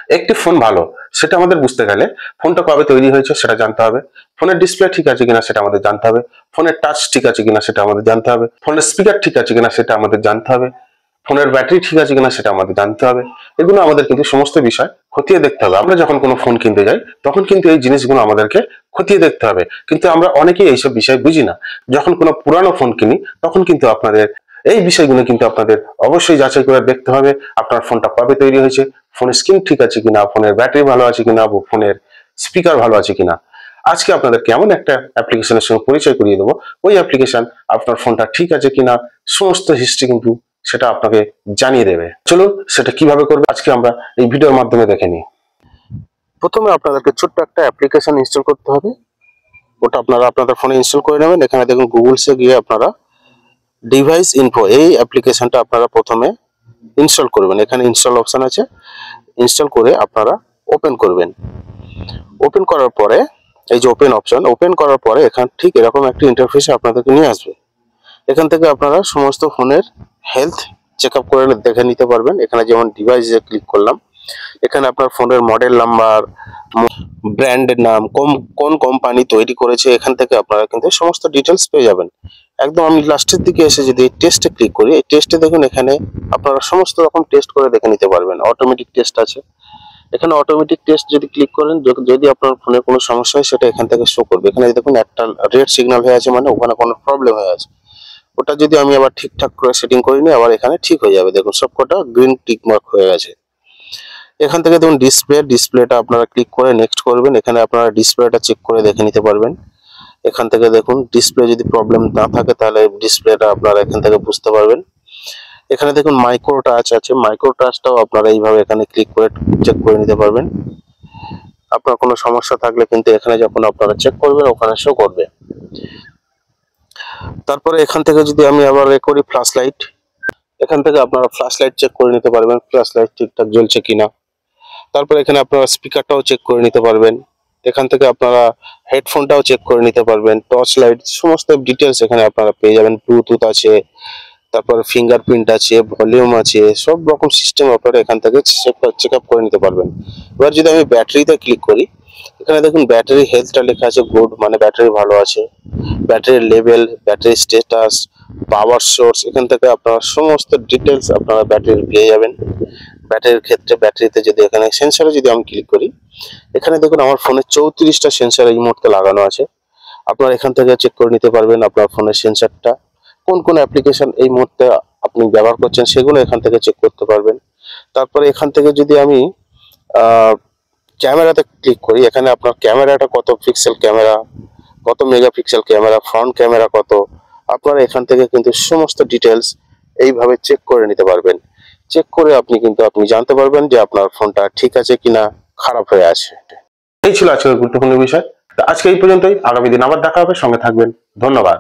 একটি ফোন ভালো সেটা আমাদের বুঝতে গেলে ফোনটা কবে তৈরি হয়েছে সেটা জানতে হবে, ফোনের ডিসপ্লে ঠিক আছে কিনা সেটা আমাদের জানতে হবে, ফোনের টাচ ঠিক আছে কিনা সেটা আমাদের জানতে হবে, ফোনের স্পিকার ঠিক আছে কিনা সেটা আমাদের জানতে হবে, ফোনের ব্যাটারি ঠিক আছে কিনা সেটা আমাদের জানতে হবে। এগুলো আমাদের কিন্তু সমস্ত বিষয় খতিয়ে দেখতে হবে। আমরা যখন কোনো ফোন কিনতে যাই তখন কিন্তু এই জিনিসগুলো আমাদেরকে খতিয়ে দেখতে হবে, কিন্তু আমরা অনেকেই এইসব বিষয় বুঝি না। যখন কোনো পুরানো ফোন কিনি তখন কিন্তু আপনাদের এই বিষয়গুলো কিন্তু আপনাদের অবশ্যই যাচাই করে দেখতে হবে। আপনার ফোনটা কবে তৈরি হয়েছে, ফোনের স্ক্রিন ঠিক আছে কিনা, ফোনের ব্যাটারি ভালো আছে কিনা, ফোনের স্পিকার ভালো আছে কিনা। আজকে আপনাদেরকে এমন একটা অ্যাপ্লিকেশনের সঙ্গে পরিচয় করিয়ে দেবো, ওই অ্যাপ্লিকেশন আপনার ফোনটা ঠিক আছে কিনা সমস্ত হিস্ট্রি কিন্তু সেটা আপনাকে জানিয়ে দেবে। চলুন সেটা কিভাবে করবে আজকে আমরা এই ভিডিওর মাধ্যমে দেখে নিই। প্রথমে আপনাদেরকে ছোট্ট একটা অ্যাপ্লিকেশন ইনস্টল করতে হবে, ওটা আপনারা আপনাদের ফোনে ইনস্টল করে নেবেন। এখানে দেখুন গুগলসে গিয়ে আপনারা ডিভাইস ইনফো এই অ্যাপ্লিকেশনটা আপনারা প্রথমে ইনস্টল করবেন। এখানে ইনস্টল অপশন আছে, ইনস্টল করে আপনারা ওপেন করবেন। ওপেন করার পরে এই যে ওপেন অপশন, ওপেন করার পরে এখানে ঠিক এরকম একটা ইন্টারফেসে আপনাদেরকে নিয়ে আসবে। এখান থেকে আপনারা সমস্ত ফোনের হেলথ চেক আপ করে দেখে নিতে পারবেন। এখানে যেমন ডিভাইসে ক্লিক করলাম, এখানে আপনার ফোনের মডেল নাম্বার, ব্র্যান্ডের নাম, কোন কোম্পানি তৈরি করেছে, এখান থেকে আপনারা কিন্তু সমস্ত ডিটেলস পেয়ে যাবেন। একদম আমি লাস্টের দিকে এসে যদি টেস্টে ক্লিক করি, এই টেস্টে দেখুন এখানে আপনারা সমস্ত রকম টেস্ট করে দেখে নিতে পারবেন। অটোমেটিক টেস্ট আছে, এখানে অটোমেটিক টেস্ট যদি ক্লিক করেন, যদি আপনার ফোনে কোনো সমস্যা হয় সেটা এখান থেকে শো করবে। এখানে দেখুন একটা রেড সিগন্যাল হয়ে আছে, মানে ওখানে কোনো প্রবলেম হয়ে আছে। ওটা যদি আমি আবার ঠিকঠাক করে সেটিং করি নি, আবার এখানে ঠিক হয়ে যাবে। দেখুন সবকটা গ্রিন টিক মার্ক হয়ে গেছে। এখান থেকে দেখুন ডিসপ্লেটা আপনারা ক্লিক করে নেক্সট করবেন। এখানে আপনারা ডিসপ্লেটা চেক করে দেখে নিতে পারবেন। এখান থেকে দেখুন ডিসপ্লে যদি প্রবলেম না থাকে তাহলে ডিসপ্লেটা আপনারা এখান থেকে বুঝতে পারবেন। এখানে দেখুন মাইক্রো টাচ আছে, মাইক্রো টাচটাও আপনারা এইভাবে এখানে ক্লিক করে চেক করে নিতে পারবেন। আপনার কোনো সমস্যা থাকলে কিন্তু এখানে যখন আপনারা চেক করবেন ওখানে শো করবে। তারপরে এখান থেকে যদি আমি আবার করি ফ্ল্যাশ লাইট, এখান থেকে আপনারা ফ্ল্যাশ লাইট চেক করে নিতে পারবেন ফ্ল্যাশ লাইট ঠিকঠাক জ্বলছে কিনা। তারপরে এখানে আপনারা স্পিকারটাও চেক করে নিতে পারবেন। এখান থেকে আপনারা হেডফোনটাও চেক করে নিতে পারবেন, টর্চ লাইট সমস্ত ডিটেলস এখানে আপনারা পেয়ে যাবেন। ব্লুটুথ আছে, তারপর ফিঙ্গারপ্রিন্ট আছে, ভলিউম আছে, সব রকম সিস্টেম আপনারা এখান থেকে চেক আপ করে নিতে পারবেন। এবার যদি আমি ব্যাটারিতে ক্লিক করি, এখানে দেখুন ব্যাটারি হেলথটা লেখা আছে গুড, মানে ব্যাটারি ভালো আছে। ব্যাটারির level, battery status, power source, এখান থেকে আপনারা সমস্ত ডিটেলস আপনারা ব্যাটারির পেয়ে যাবেন। ব্যাটারির ক্ষেত্রে ব্যাটারিতে যদি এখানে সেন্সরে যদি আমি ক্লিক করি, এখানে দেখুন আমার ফোনে 34টা সেন্সর এই মুহূর্তে লাগানো আছে। আপনারা এখান থেকে চেক করে নিতে পারবেন আপনার ফোনের সেন্সরটা, কোন কোন অ্যাপ্লিকেশন এই মুহূর্তে আপনি ব্যবহার করছেন সেগুলো এখান থেকে চেক করতে পারবেন। তারপরে এখান থেকে যদি আমি ক্যামেরাতে ক্লিক করি, এখানে আপনার ক্যামেরাটা কত পিক্সেল ক্যামেরা, কত মেগাপিক্সেল ক্যামেরা, ফ্রন্ট ক্যামেরা কত, আপনারা এখান থেকে কিন্তু সমস্ত ডিটেলস এইভাবে চেক করে নিতে পারবেন। চেক করে আপনি জানতে পারবেন যে আপনার ফোনটা ঠিক আছে কিনা খারাপ হয়ে আছে। এই ছিল আজকের গুরুত্বপূর্ণ বিষয়। আজকে এই পর্যন্তই, আগামী দিন আবার দেখা হবে, সঙ্গে থাকবেন। ধন্যবাদ।